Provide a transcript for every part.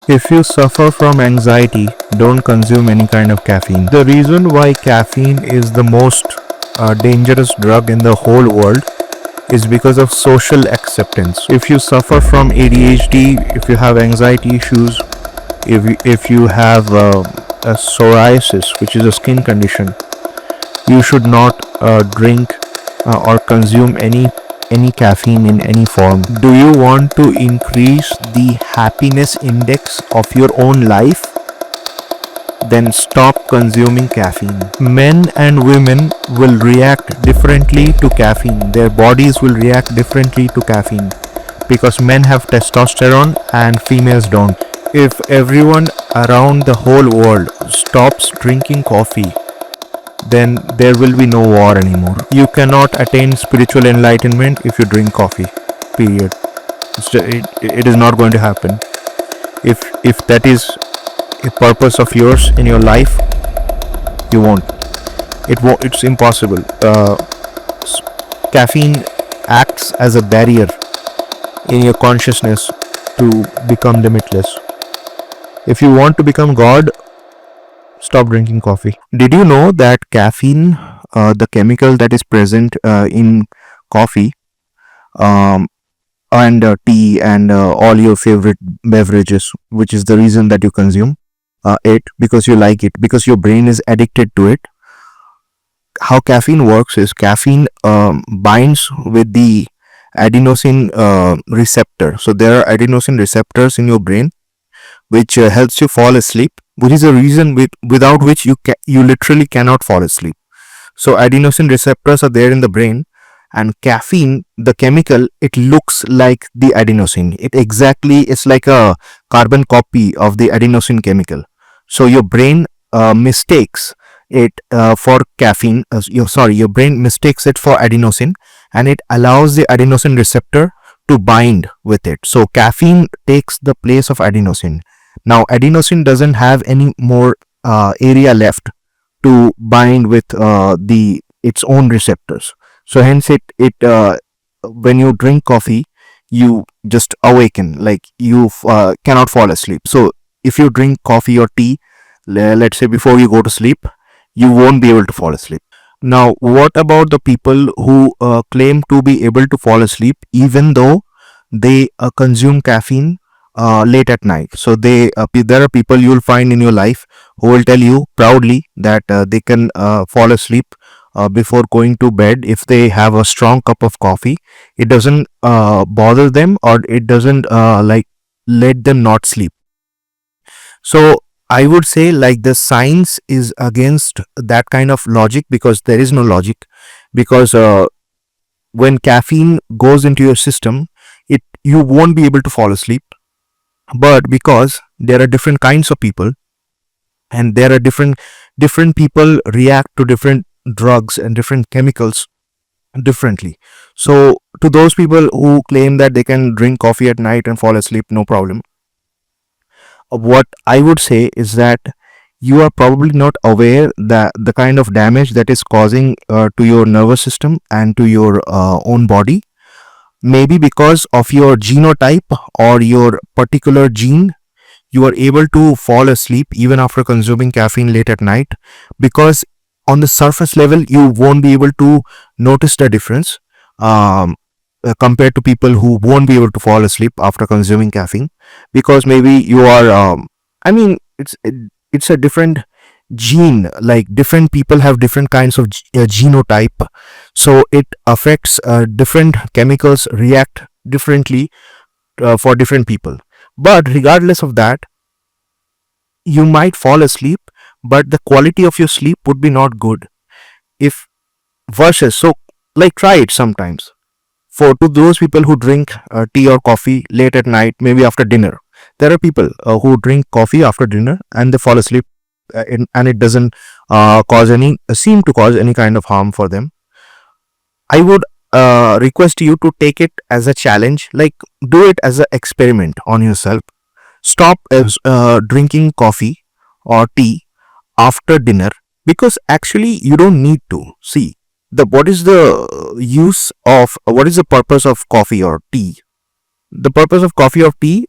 If you suffer from anxiety, don't consume any kind of caffeine. The reason why caffeine is the most dangerous drug in the whole world is because of social acceptance. If you suffer from ADHD, if you have anxiety issues, if you have a psoriasis, which is a skin condition, you should not drink or consume any caffeine in any form. Do you want to increase the happiness index of your own life? Then stop consuming caffeine. Men and women will react differently to caffeine. Their bodies will react differently to caffeine because men have testosterone and females don't. If everyone around the whole world stops drinking coffee, then there will be no war anymore. You cannot attain spiritual enlightenment if you drink coffee. Period. It is not going to happen. If that is a purpose of yours in your life, you won't. It's impossible. Caffeine acts as a barrier in your consciousness to become limitless. If you want to become God, stop drinking coffee. Did you know that caffeine, the chemical that is present in coffee and tea and all your favorite beverages, which is the reason that you consume it because you like it, because your brain is addicted to it. How caffeine works is caffeine binds with the adenosine receptor. So there are adenosine receptors in your brain which helps you fall asleep, which is a reason without which you literally cannot fall asleep. So adenosine receptors are there in the brain, and caffeine, the chemical, it looks like the adenosine. It's like a carbon copy of the adenosine chemical. So your brain mistakes it for caffeine. Your brain mistakes it for adenosine, and it allows the adenosine receptor to bind with it. So caffeine takes the place of adenosine. Now adenosine doesn't have any more area left to bind with its own receptors. So hence when you drink coffee, you just awaken, like you cannot fall asleep. So if you drink coffee or tea, let's say before you go to sleep, you won't be able to fall asleep. Now, what about the people who claim to be able to fall asleep even though they consume caffeine late at night? So there are people you will find in your life who will tell you proudly that they can fall asleep before going to bed if they have a strong cup of coffee. It doesn't bother them, or it doesn't let them not sleep. So I would say, like, the science is against that kind of logic, because there is no logic. Because when caffeine goes into your system, you won't be able to fall asleep. But because there are different kinds of people, and there are different people react to different drugs and different chemicals differently. So to those people who claim that they can drink coffee at night and fall asleep, no problem. What I would say is that you are probably not aware that the kind of damage that is causing to your nervous system and to your own body. Maybe because of your genotype or your particular gene, you are able to fall asleep even after consuming caffeine late at night, because on the surface level you won't be able to notice the difference compared to people who won't be able to fall asleep after consuming caffeine, because maybe you are it's a different gene. Like, different people have different kinds of genotype, so it affects different chemicals react differently for different people. But regardless of that, you might fall asleep, but the quality of your sleep would be not good. So like, try it sometimes. To those people who drink tea or coffee late at night, maybe after dinner, there are people who drink coffee after dinner and they fall asleep, and it doesn't seem to cause any kind of harm for them. I would request you to take it as a challenge. Like, do it as an experiment on yourself. Stop drinking coffee or tea after dinner, because actually you don't need to. See, what is the purpose of coffee or tea? The purpose of coffee or tea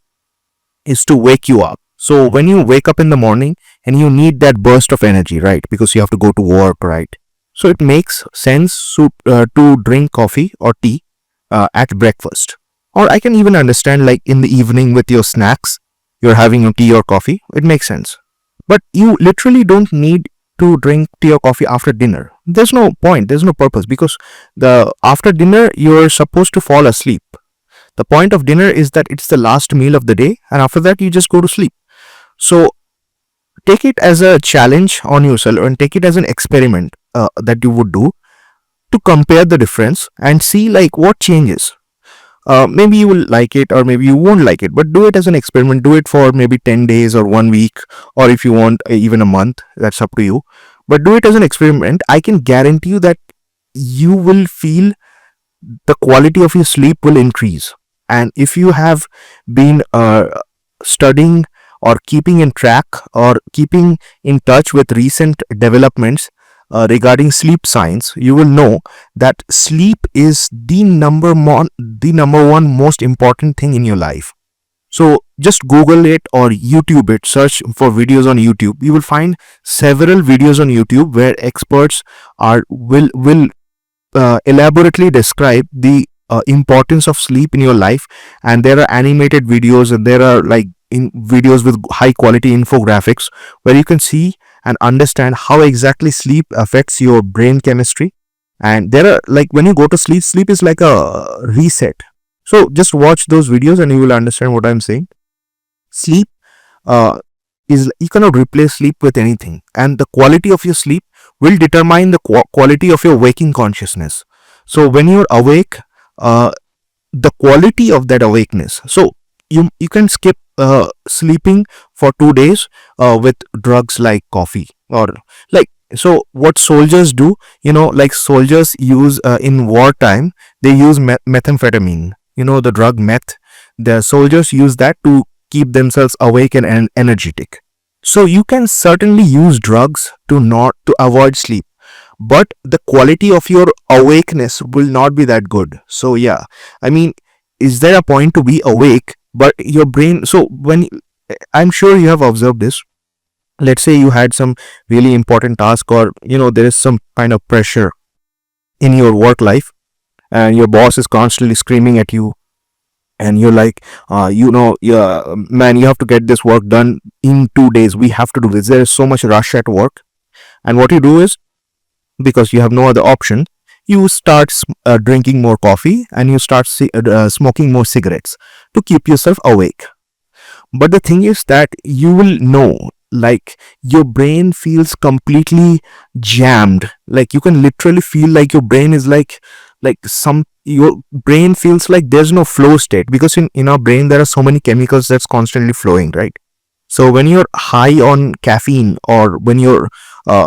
is to wake you up. So when you wake up in the morning and you need that burst of energy, right? Because you have to go to work, right? So it makes sense to drink coffee or tea at breakfast. Or I can even understand like in the evening with your snacks, you're having a tea or coffee. It makes sense. But you literally don't need to drink tea or coffee after dinner. There's no point. There's no purpose because the after dinner you're supposed to fall asleep. The point of dinner is that it's the last meal of the day, and after that you just go to sleep. So take it as a challenge on yourself and take it as an experiment that you would do to compare the difference and see like what changes. Maybe you will like it or maybe you won't like it, but do it as an experiment. Do it for maybe 10 days or 1 week, or if you want even a month, that's up to you. But do it as an experiment. I can guarantee you that you will feel the quality of your sleep will increase. And if you have been studying or keeping in track or keeping in touch with recent developments regarding sleep science, you will know that sleep is the number one most important thing in your life. So just Google it or YouTube it, search for videos on YouTube. You will find several videos on YouTube where experts will elaborately describe the importance of sleep in your life, and there are animated videos and there are like in videos with high quality infographics where you can see and understand how exactly sleep affects your brain chemistry. And there are like when you go to sleep, sleep is like a reset. So just watch those videos and you will understand what I'm saying. Sleep uh, is, you cannot replace sleep with anything, and the quality of your sleep will determine the quality of your waking consciousness. So when you're awake, uh, the quality of that awakeness. So you can skip sleeping for 2 days with drugs like coffee or like, so what soldiers do, like soldiers use in wartime, they use methamphetamine, the drug meth. The soldiers use that to keep themselves awake and energetic. So you can certainly use drugs to avoid sleep, but the quality of your awakeness will not be that good. So yeah, I mean, is there a point to be awake but your brain, so when, I'm sure you have observed this. Let's say you had some really important task, or there is some kind of pressure in your work life and your boss is constantly screaming at you, and you're like, yeah, man, you have to get this work done in 2 days. We have to do this. There is so much rush at work. And what you do is, because you have no other option, you start drinking more coffee and you start smoking more cigarettes to keep yourself awake. But the thing is that you will know, like, your brain feels completely jammed. Like, you can literally feel like your brain is your brain feels like there's no flow state, because in our brain there are so many chemicals that's constantly flowing, right? So when you're high on caffeine, or when you're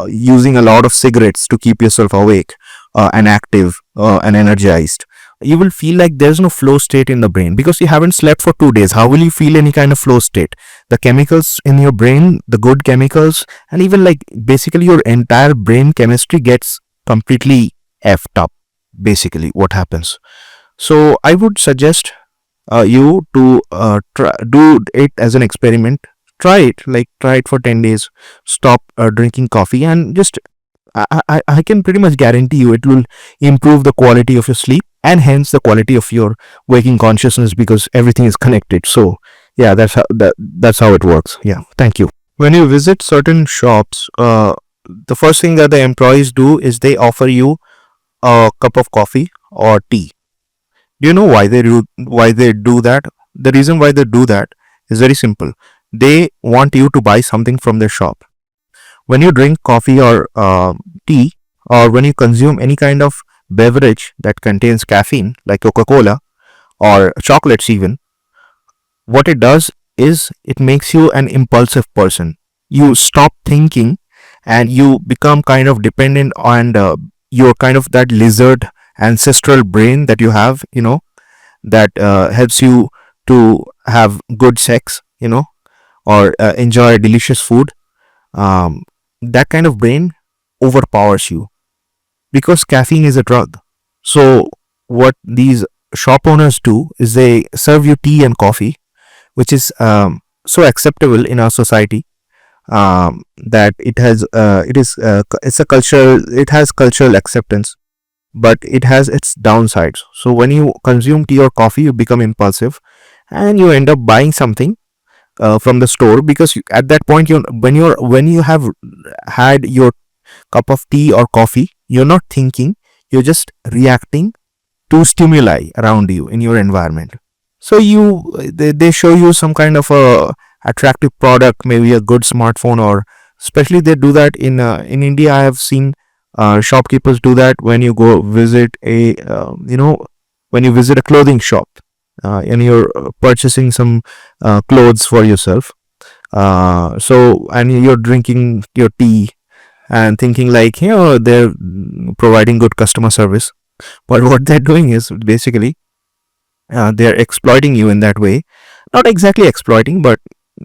using a lot of cigarettes to keep yourself awake and active and energized, you will feel like there's no flow state in the brain because you haven't slept for 2 days. How will you feel any kind of flow state? The chemicals in your brain, the good chemicals, and even like basically your entire brain chemistry gets completely effed up. Basically, what happens. So I would suggest you to do it as an experiment. Try it for 10 days. Stop drinking coffee, and just I can pretty much guarantee you it will improve the quality of your sleep and hence the quality of your waking consciousness, because everything is connected. So yeah, that's how it works. Yeah, thank you. When you visit certain shops, the first thing that the employees do is they offer you a cup of coffee or tea. Do you know why they do that? The reason why they do that is very simple. They want you to buy something from their shop. When you drink coffee or tea, or when you consume any kind of beverage that contains caffeine, like Coca-Cola or chocolates even, what it does is it makes you an impulsive person. You stop thinking and you become kind of dependent on your kind of that lizard ancestral brain that you have, that helps you to have good sex, or enjoy delicious food. That kind of brain overpowers you because caffeine is a drug. So what these shop owners do is they serve you tea and coffee, which is so acceptable in our society, that it's a cultural, it has cultural acceptance, but it has its downsides. So when you consume tea or coffee, you become impulsive and you end up buying something from the store, because at that point, when you have had your cup of tea or coffee, you're not thinking, you're just reacting to stimuli around you in your environment. So they show you some kind of a attractive product, maybe a good smartphone, or especially they do that in India. I have seen shopkeepers do that when you go visit a when you visit a clothing shop, and you're purchasing some clothes for yourself. So and you're drinking your tea and thinking like, they're providing good customer service, but what they're doing is basically they're exploiting you in that way. Not exactly exploiting, but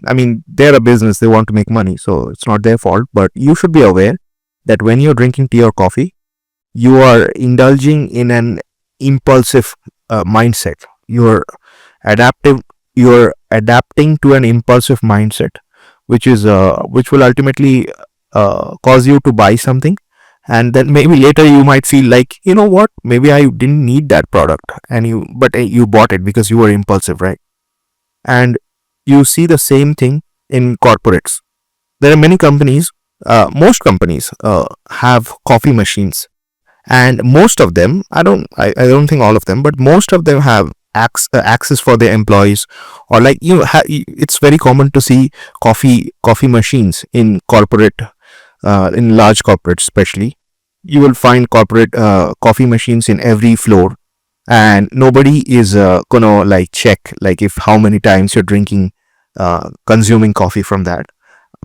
I mean, they're a business, they want to make money, so it's not their fault. But you should be aware that when you're drinking tea or coffee, you are indulging in an impulsive mindset. Adaptive you're adapting to an impulsive mindset, which will ultimately cause you to buy something, and then maybe later you might feel like, you know what, maybe I didn't need that product, and you bought it because you were impulsive, right? And you see the same thing in corporates. There are many companies, most companies have coffee machines, and most of them, I don't think all of them, but most of them have access for their employees, or like, it's very common to see coffee machines in corporate, in large corporates especially. You will find corporate coffee machines in every floor, and nobody is gonna like check like if how many times you're drinking, consuming coffee from that,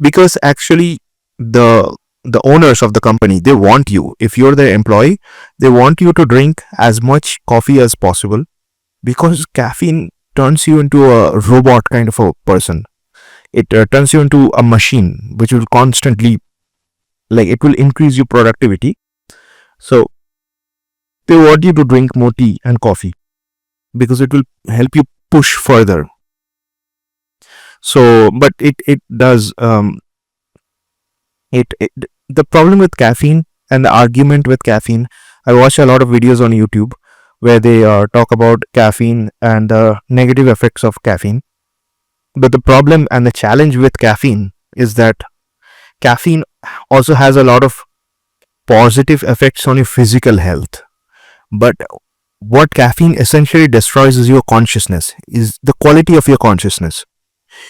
because actually the owners of the company, they want you, if you're their employee, they want you to drink as much coffee as possible, because caffeine turns you into a robot kind of a person. It turns you into a machine which will constantly, like, it will increase your productivity. So they want you to drink more tea and coffee because it will help you push further. So but it does it the problem with caffeine and the argument with caffeine, I watch a lot of videos on YouTube where they talk about caffeine and the negative effects of caffeine. But the problem and the challenge with caffeine is that caffeine also has a lot of positive effects on your physical health. But what caffeine essentially destroys is your consciousness, is the quality of your consciousness.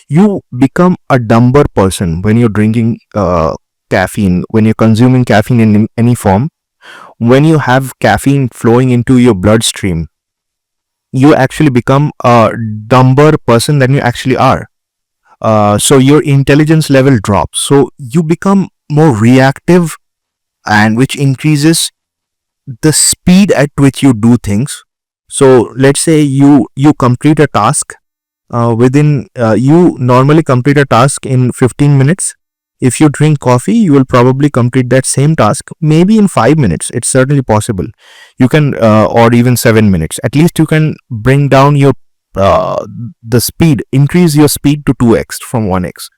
You become a dumber person when you're drinking caffeine, when you're consuming caffeine in any form. When you have caffeine flowing into your bloodstream, you actually become a dumber person than you actually are. So your intelligence level drops. So you become more reactive, and which increases the speed at which you do things. So let's say you complete a task within you normally complete a task in 15 minutes. If you drink coffee, you will probably complete that same task maybe in 5 minutes. It's certainly possible. You can or even 7 minutes. At least you can bring down your the speed, increase your speed to 2x from 1x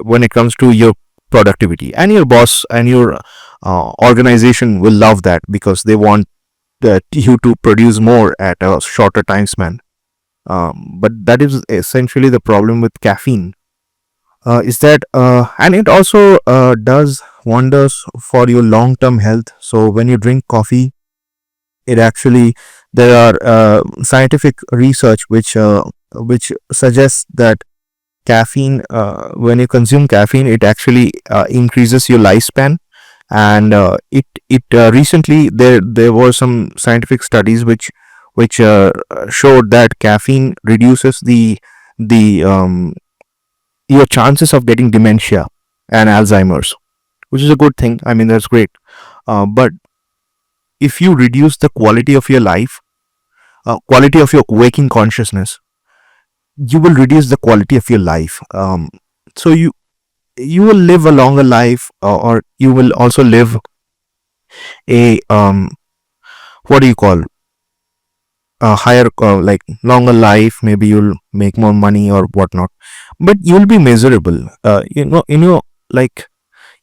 when it comes to your productivity. And your boss and your organization will love that, because they want you to produce more at a shorter time span. But that is essentially the problem with caffeine. Is that and it also does wonders for your long term health. So when you drink coffee, it actually, there are scientific research which suggests that caffeine, when you consume caffeine, it actually increases your lifespan. And it recently, there were some scientific studies which showed that caffeine reduces the your chances of getting dementia and Alzheimer's, which is a good thing. I mean, that's great. But if you reduce the quality of your life, quality of your waking consciousness, you will reduce the quality of your life. So you will live a longer life, or you will also live a what do you call, a higher like longer life. Maybe you'll make more money or whatnot. but you'll be miserable. Like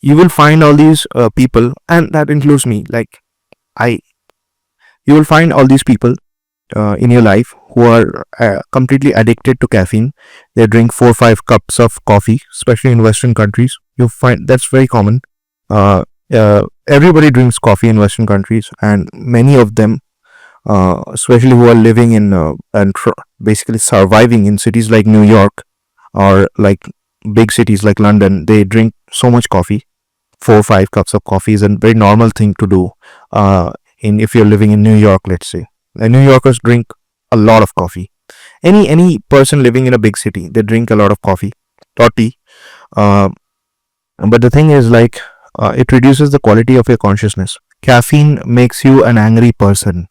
you will find all these people, and that includes me. Like I, you will find all these people in your life who are completely addicted to caffeine. They drink 4 or 5 cups of coffee, especially in Western countries. You find that's very common. Everybody drinks coffee in Western countries, and many of them, especially who are living in basically surviving in cities like New York or like big cities like London, they drink so much coffee. 4 or 5 cups of coffee is a very normal thing to do. In if you're living in New York, let's say, New Yorkers drink a lot of coffee. Any person living in a big city, they drink a lot of coffee or tea. Uh, but the thing is, like, it reduces the quality of your consciousness. Caffeine makes you an angry person.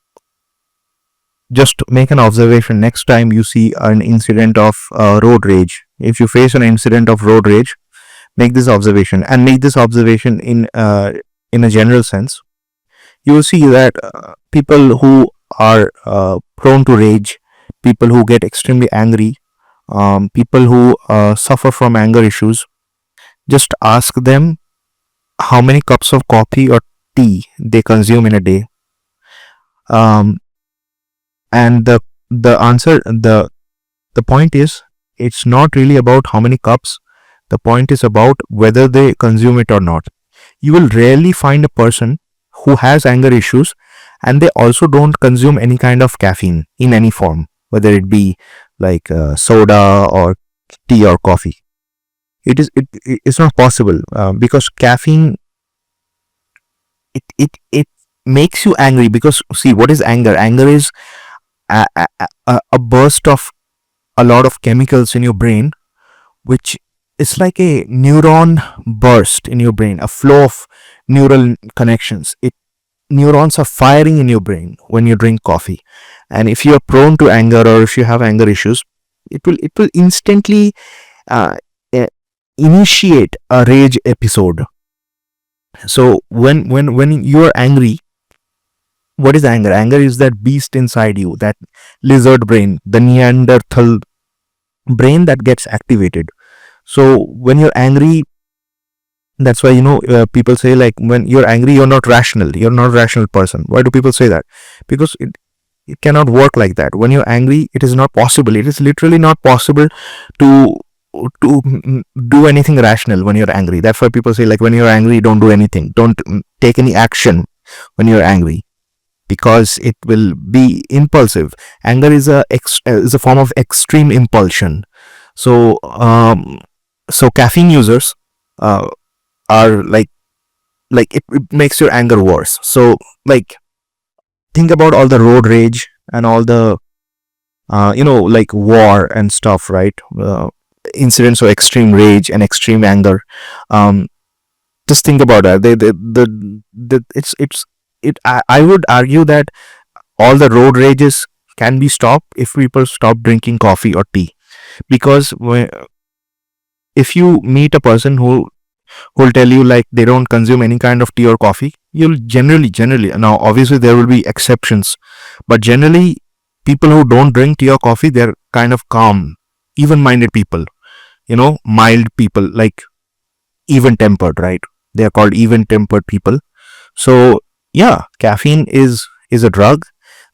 Just make an observation next time you see an incident of road rage. If you face an incident of road rage, make this observation, and make this observation in a general sense. You will see that people who are prone to rage, people who get extremely angry, people who suffer from anger issues, just ask them how many cups of coffee or tea they consume in a day. um, and the point is, it's not really about how many cups. The point is about whether they consume it or not. You will rarely find a person who has anger issues and they also don't consume any kind of caffeine in any form, whether it be like soda or tea or coffee. It's not possible, because caffeine, it makes you angry. Because see, what is anger? Anger is a burst of a lot of chemicals in your brain, which is like a neuron burst in your brain, a flow of neural connections. Neurons are firing in your brain when you drink coffee. And if you are prone to anger, or if you have anger issues, it will instantly uh, uh, initiate a rage episode. So when you are angry, what is anger? Anger is that beast inside you, that lizard brain, the Neanderthal brain that gets activated. So when you're angry, that's why, people say, like, when you're angry, you're not rational. You're not a rational person. Why do people say that? Because it cannot work like that. When you're angry, it is not possible. It is literally not possible to do anything rational when you're angry. That's why people say, like, when you're angry, don't do anything. Don't take any action when you're angry, because it will be impulsive. Anger is a form of extreme impulsion. So caffeine users uh, are like it makes your anger worse. So, like, think about all the road rage and all the like war and stuff, right? Incidents of extreme rage and extreme anger. um just think about that. I would argue that all the road rages can be stopped if people stop drinking coffee or tea. Because if you meet a person who will tell you, like, they don't consume any kind of tea or coffee, you'll generally, now obviously there will be exceptions, but generally people who don't drink tea or coffee, they're kind of calm, even minded people, mild people, like even tempered, right? They are called even tempered people. So yeah, caffeine is a drug,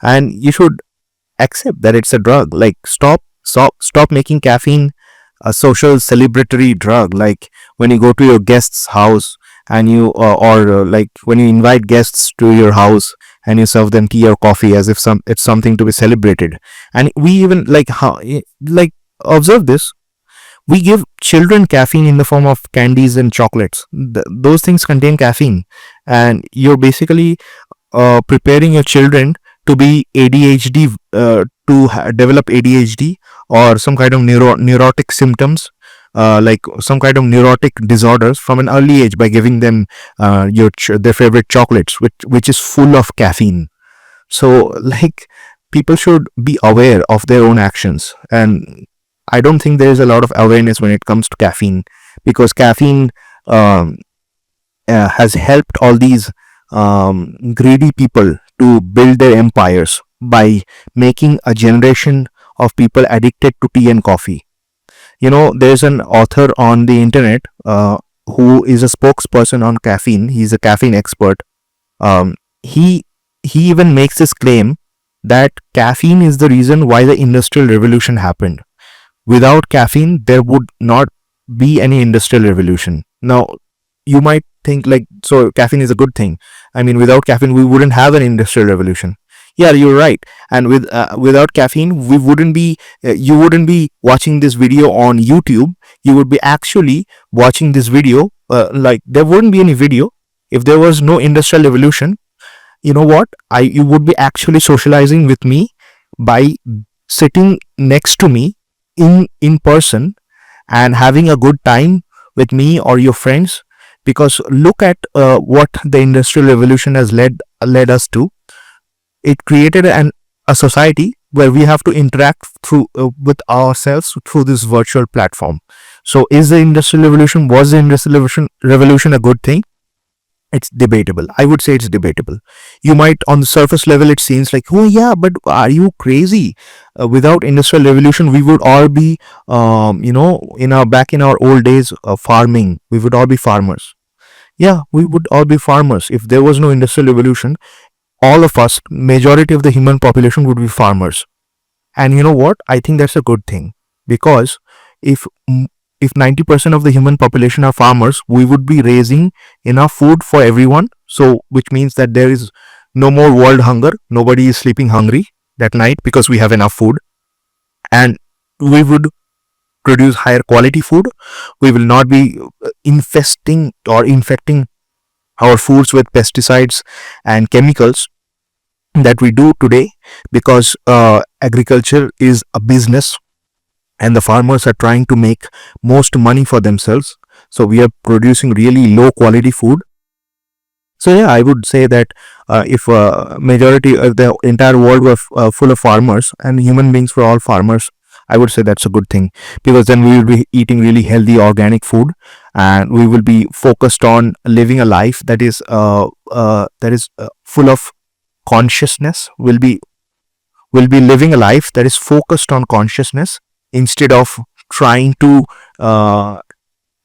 and you should accept that it's a drug. Like, stop making caffeine a social celebratory drug. Like, when you go to your guest's house and you or like when you invite guests to your house and you serve them tea or coffee as if it's something to be celebrated. And we even, like, how, like, observe this, we give children caffeine in the form of candies and chocolates. Those things contain caffeine, and you're basically preparing your children to be ADHD, develop ADHD or some kind of neurotic symptoms, like some kind of neurotic disorders from an early age, by giving them their favorite chocolates, which is full of caffeine. So, like, people should be aware of their own actions, and I don't think there is a lot of awareness when it comes to caffeine, because caffeine um, has helped all these greedy people to build their empires by making a generation of people addicted to tea and coffee. There's an author on the internet who is a spokesperson on caffeine. He's a caffeine expert. um, he he even makes this claim that caffeine is the reason why the industrial revolution happened. Without caffeine, there would not be any industrial revolution. Now, you might think like, so caffeine is a good thing. I mean, without caffeine, we wouldn't have an industrial revolution. Yeah, you're right. And without caffeine, we wouldn't be. You wouldn't be watching this video on YouTube. You would be actually watching this video. Like there wouldn't be any video if there was no industrial revolution. You know what? You would be actually socializing with me by sitting next to me in person and having a good time with me or your friends. Because look at what the industrial revolution has led us to. It created a society where we have to interact through with ourselves through this virtual platform. So was the industrial revolution a good thing? It's debatable. I would say it's debatable. You might, on the surface level, it seems like, oh yeah, but are you crazy? Without industrial revolution, we would all be, in our old days, farming. We would all be farmers. Yeah, we would all be farmers. If there was no industrial revolution, all of us, majority of the human population, would be farmers. And you know what? I think that's a good thing, because if if 90% of the human population are farmers, we would be raising enough food for everyone. So, which means that there is no more world hunger. Nobody is sleeping hungry that night because we have enough food. And we would produce higher quality food. We will not be infesting or infecting our foods with pesticides and chemicals that we do today, because agriculture is a business and the farmers are trying to make most money for themselves. So we are producing really low quality food. So yeah, I would say that if majority of the entire world were full of farmers and human beings were all farmers, I would say that's a good thing, because then we will be eating really healthy organic food, and we will be focused on living a life that is full of consciousness. Will be living a life that is focused on consciousness, instead of trying to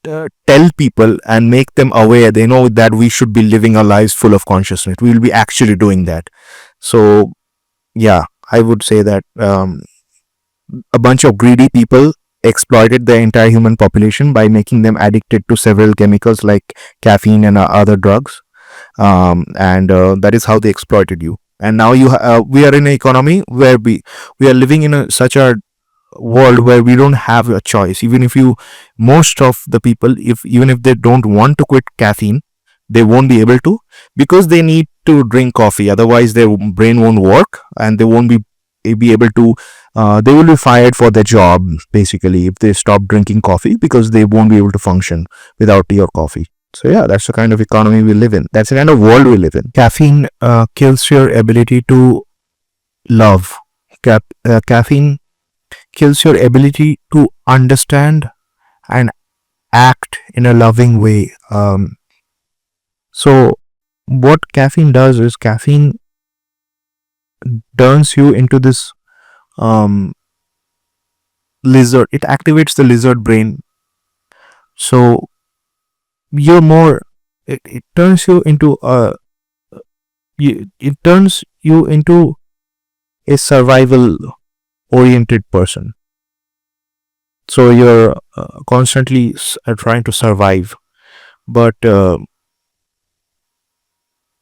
tell people and make them aware they know that we should be living our lives full of consciousness. We will be actually doing that. So yeah, I would say that a bunch of greedy people exploited the entire human population by making them addicted to several chemicals like caffeine and other drugs. And that is how they exploited you. And now we are in an economy where we are living in such a world where we don't have a choice. Even if most of the people, even if they don't want to quit caffeine, they won't be able to, because they need to drink coffee. Otherwise, their brain won't work, and they won't be able to. They will be fired for their job, basically, if they stop drinking coffee, because they won't be able to function without tea or coffee. So yeah, that's the kind of economy we live in. That's the kind of world we live in. Caffeine kills your ability to love. Caffeine kills your ability to understand and act in a loving way. So what caffeine does is caffeine turns you into this lizard. It activates the lizard brain. So you're more. It turns you into it turns you into a survival oriented person. So you're constantly trying to survive, but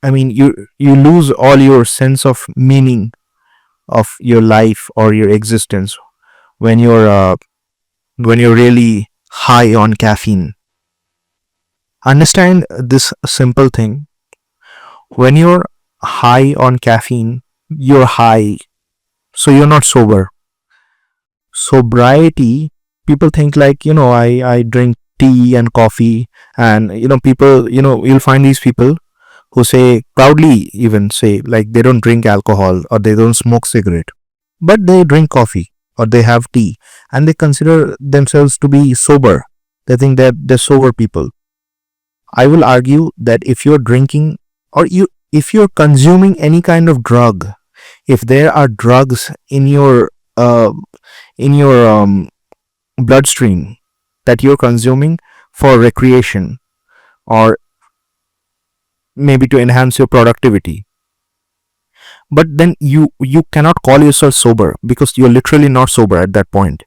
I mean, you lose all your sense of meaning of your life or your existence when you're really high on caffeine. Understand this simple thing: when you're high on caffeine, you're high, so you're not sober. Sobriety, people think like, I drink tea and coffee, and people, you'll find these people who say proudly, even say like they don't drink alcohol or they don't smoke cigarette, but they drink coffee or they have tea, and they consider themselves to be sober. They think that they're sober people. I will argue that if you're drinking, or if you're consuming any kind of drug, if there are drugs in your bloodstream that you're consuming for recreation or maybe to enhance your productivity. But then you cannot call yourself sober because you're literally not sober at that point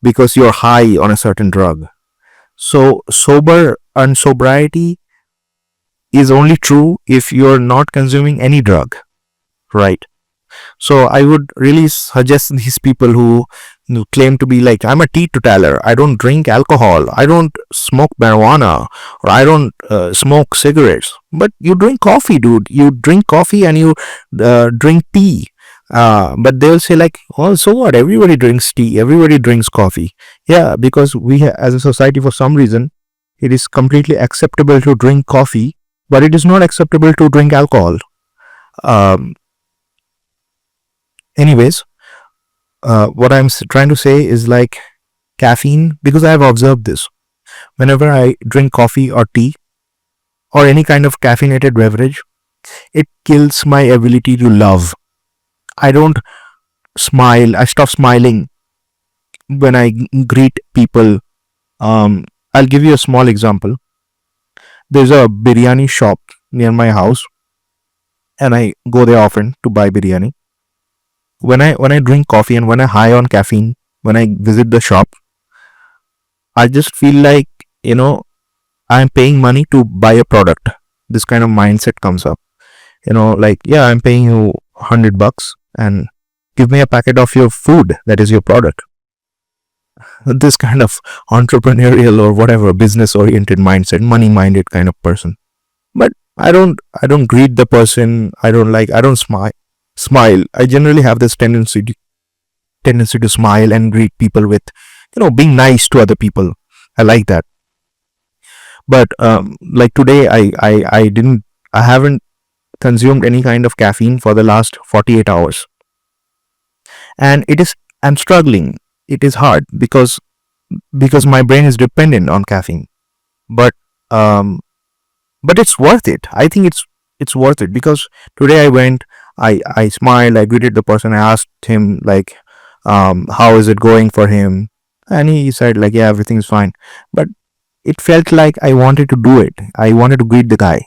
because you're high on a certain drug. So sober and sobriety is only true if you're not consuming any drug, right? So I would really suggest these people who claim to be like, I'm a teetotaler, I don't drink alcohol, I don't smoke marijuana, or I don't smoke cigarettes. But you drink coffee, dude. You drink coffee and you drink tea. But they'll say like, oh, so what? Everybody drinks tea. Everybody drinks coffee. Yeah, because as a society, for some reason, it is completely acceptable to drink coffee, but it is not acceptable to drink alcohol. Um, anyways, what I'm trying to say is like caffeine, because I have observed this. Whenever I drink coffee or tea or any kind of caffeinated beverage, it kills my ability to love. I don't smile. I stop smiling when I greet people. I'll give you a small example. There's a biryani shop near my house, and I go there often to buy biryani. When I drink coffee and when I high on caffeine, when I visit the shop, I just feel like, I'm paying money to buy a product. This kind of mindset comes up. Like, yeah, I'm paying you $100 and give me a packet of your food that is your product. This kind of entrepreneurial or whatever business oriented mindset, money minded kind of person. But I don't greet the person. I don't smile. I generally have this tendency to smile and greet people with, being nice to other people. I like that. But like today, I haven't consumed any kind of caffeine for the last 48 hours, and I'm struggling. It is hard because my brain is dependent on caffeine. But um, but it's worth it. I think it's worth it because today I went. I smiled. I greeted the person. I asked him like, how is it going for him, and he said like, yeah, everything's fine. But it felt like I wanted to do it. I wanted to greet the guy,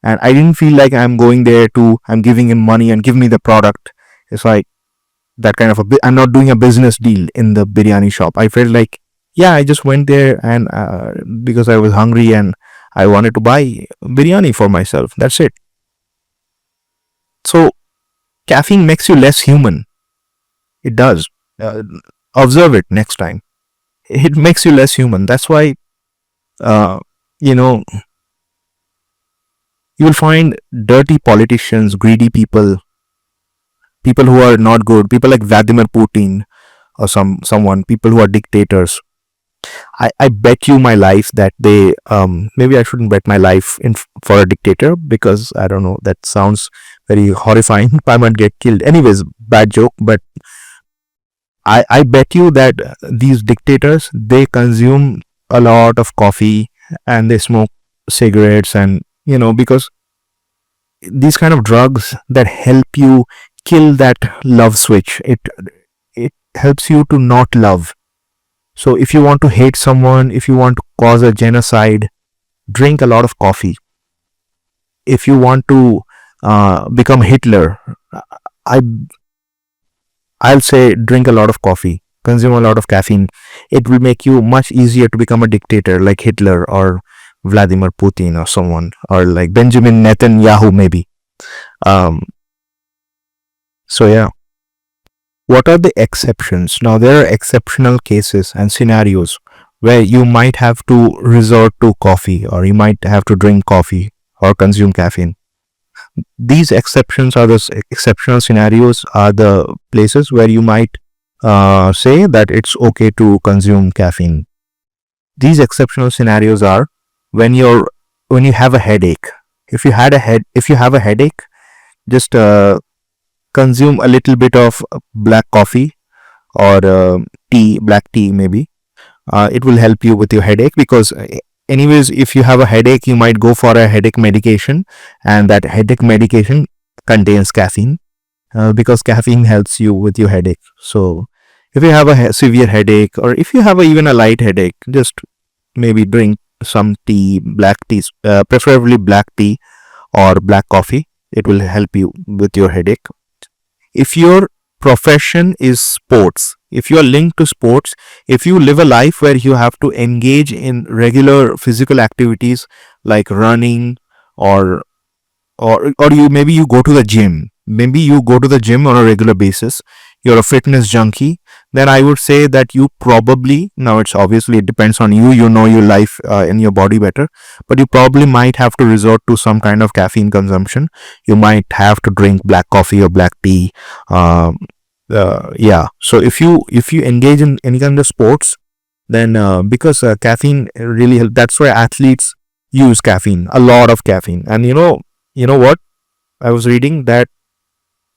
and I didn't feel like I'm giving him money and give me the product. It's like that kind of I'm not doing a business deal in the biryani shop. I felt like, yeah, I just went there and because I was hungry and I wanted to buy biryani for myself. That's it. So caffeine makes you less human. It does. Observe it next time. It makes you less human. That's why, uh, you know, you will find dirty politicians, greedy people who are not good, people like Vladimir Putin or someone, people who are dictators. I bet you my life that they maybe I shouldn't bet my life for a dictator because I don't know, that sounds very horrifying. I might get killed. Anyways, bad joke, but I bet you that these dictators, they consume a lot of coffee and they smoke cigarettes, and because these kind of drugs that help you kill that love switch, it helps you to not love. So if you want to hate someone, if you want to cause a genocide, drink a lot of coffee. If you want to become Hitler, I I'll say drink a lot of coffee, consume a lot of caffeine. It will make you much easier to become a dictator like Hitler or Vladimir Putin or someone, or like Benjamin Netanyahu maybe. Um, so yeah. What are the exceptions? Now, there are exceptional cases and scenarios where you might have to resort to coffee or you might have to drink coffee or consume caffeine. These exceptions are exceptional scenarios are the places where you might say that it's okay to consume caffeine. These exceptional scenarios are when you have a headache. If you have a headache, just consume a little bit of black coffee or black tea maybe. It will help you with your headache because anyways, if you have a headache, you might go for a headache medication, and that headache medication contains caffeine because caffeine helps you with your headache. So If you have a severe headache, or if you have even a light headache, just maybe drink some tea, black tea, preferably black tea or black coffee. It will help you with your headache. If your profession is sports, if you are linked to sports, if you live a life where you have to engage in regular physical activities like running, or or you, maybe you go to the gym, maybe you go to the gym on a regular basis, you're a fitness junkie, then I would say that you probably, now it's obviously it depends on you, you know your life and your body better, but you probably might have to resort to some kind of caffeine consumption. You might have to drink black coffee or black tea. um, yeah, so if you engage in any kind of sports, then because caffeine really helps, that's why athletes use caffeine, a lot of caffeine. And you know what, I was reading that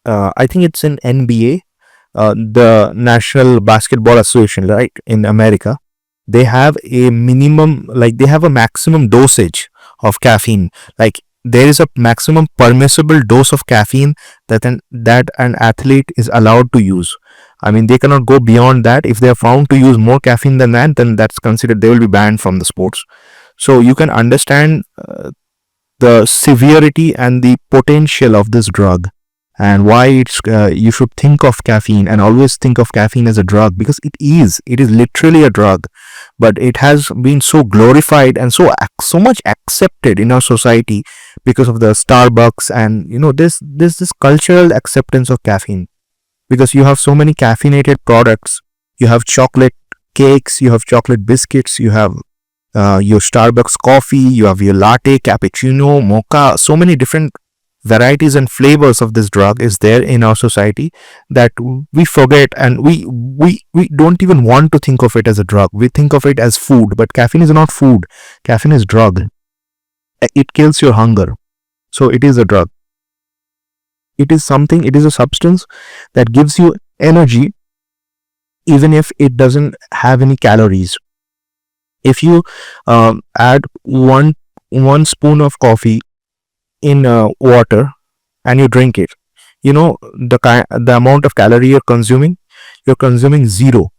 I think it's in NBA, the National Basketball Association, right, in America, they have a minimum, like they have a maximum dosage of caffeine. Like there is a maximum permissible dose of caffeine that an athlete is allowed to use. I mean, they cannot go beyond that. If they are found to use more caffeine than that, then that's considered, they will be banned from the sports. So you can understand the severity and the potential of this drug, and why it's you should think of caffeine and always think of caffeine as a drug, because it is literally a drug, but it has been so glorified and so much accepted in our society because of the Starbucks, and this cultural acceptance of caffeine, because you have so many caffeinated products. You have chocolate cakes, you have chocolate biscuits, you have your Starbucks coffee, you have your latte, cappuccino, mocha. So many different varieties and flavors of this drug is there in our society that we forget, and we don't even want to think of it as a drug. We think of it as food, but caffeine is not food. Caffeine is drug. It kills your hunger. So it is a drug. It is something, it is a substance that gives you energy even if it doesn't have any calories. If you add one spoon of coffee in water and you drink it, the amount of calorie you're consuming zero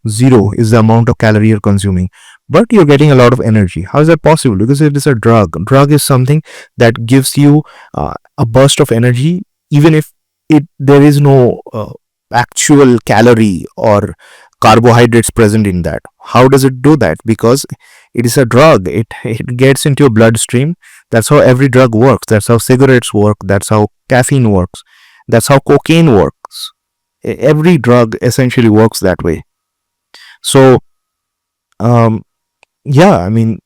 is the amount of calorie you're consuming, but you're getting a lot of energy. How is that possible? Because it is a drug is something that gives you a burst of energy, even if there is no actual calorie or carbohydrates present in that. How does it do that? Because it is a drug. It gets into your bloodstream. That's how every drug works. That's how cigarettes work. That's how caffeine works. That's how cocaine works. Every drug essentially works that way. So, um, yeah, I mean,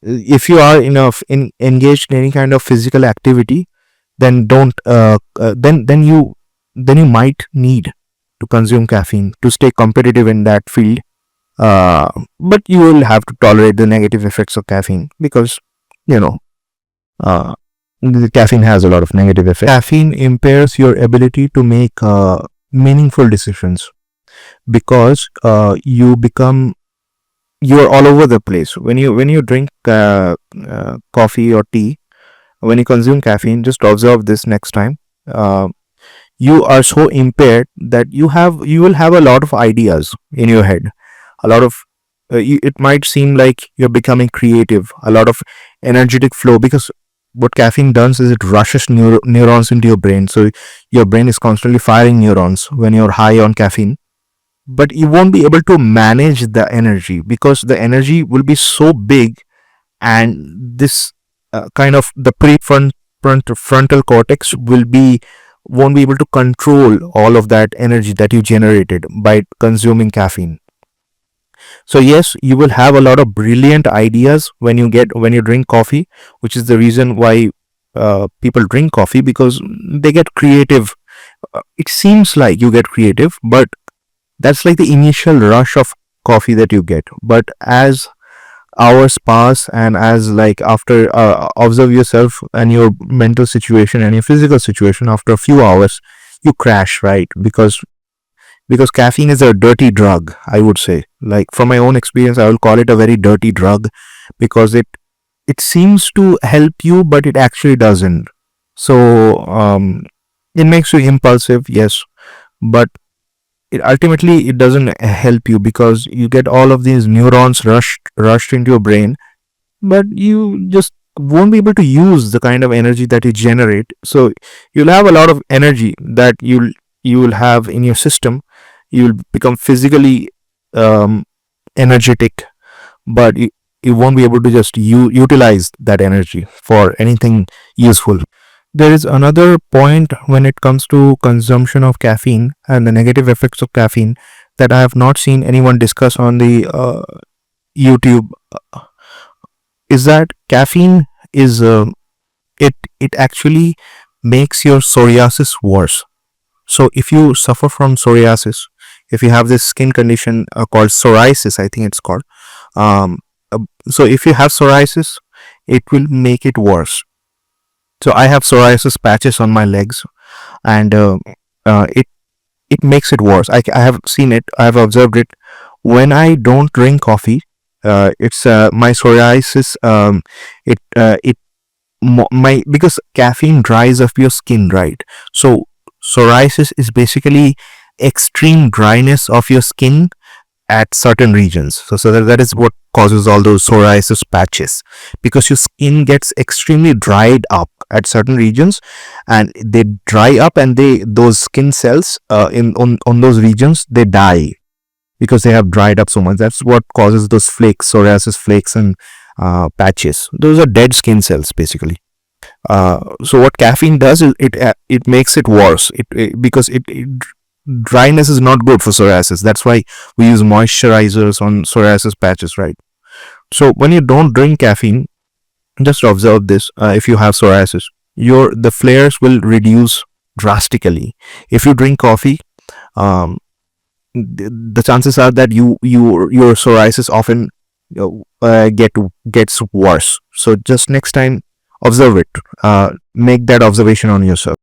if you are engaged in any kind of physical activity, then don't then you might need to consume caffeine to stay competitive in that field. But you will have to tolerate the negative effects of caffeine, because you know uh, the caffeine has a lot of negative effects. Caffeine impairs your ability to make meaningful decisions, because you're all over the place when you drink coffee or tea. When you consume caffeine, just observe this next time. You are so impaired that you will have a lot of ideas in your head, a lot of it might seem like you're becoming creative, a lot of energetic flow, because what caffeine does is it rushes neurons into your brain, so your brain is constantly firing neurons when you're high on caffeine. But you won't be able to manage the energy, because the energy will be so big, and this kind of the frontal cortex won't be able to control all of that energy that you generated by consuming caffeine. So yes, you will have a lot of brilliant ideas when you drink coffee, which is the reason why people drink coffee, because they get creative. It seems like you get creative, but that's like the initial rush of coffee that you get. But as hours pass, and as like after observe yourself and your mental situation and your physical situation, after a few hours you crash, right? Because caffeine is a dirty drug, I would say. Like from my own experience, I will call it a very dirty drug, because it seems to help you, but it actually doesn't. So it makes you impulsive, yes, but ultimately it doesn't help you, because you get all of these neurons rushed into your brain, but you just won't be able to use the kind of energy that you generate. So you'll have a lot of energy that you will have in your system. You'll become physically um, energetic, but you won't be able to just utilize that energy for anything useful. There is another point when it comes to consumption of caffeine and the negative effects of caffeine that I have not seen anyone discuss on the YouTube, is that caffeine is it actually makes your psoriasis worse. So if you suffer from psoriasis, if you have this skin condition called psoriasis, I think it's called. Um, so if you have psoriasis, it will make it worse. So I have psoriasis patches on my legs, and it makes it worse. I have seen it. I have observed it. When I don't drink coffee, it's my psoriasis. It my because caffeine dries up your skin, right? So psoriasis is basically extreme dryness of your skin at certain regions. So that is what causes all those psoriasis patches, because your skin gets extremely dried up at certain regions, and they dry up, and those skin cells in on those regions, they die because they have dried up so much. That's what causes those flakes, psoriasis flakes, and patches. Those are dead skin cells basically. So what caffeine does is it makes it worse. Because dryness is not good for psoriasis. That's why we use moisturizers on psoriasis patches, right? So when you don't drink caffeine, just observe this. If you have psoriasis, the flares will reduce drastically. If you drink coffee, um, the chances are that your psoriasis often gets worse. So just next time, observe it. Make that observation on yourself.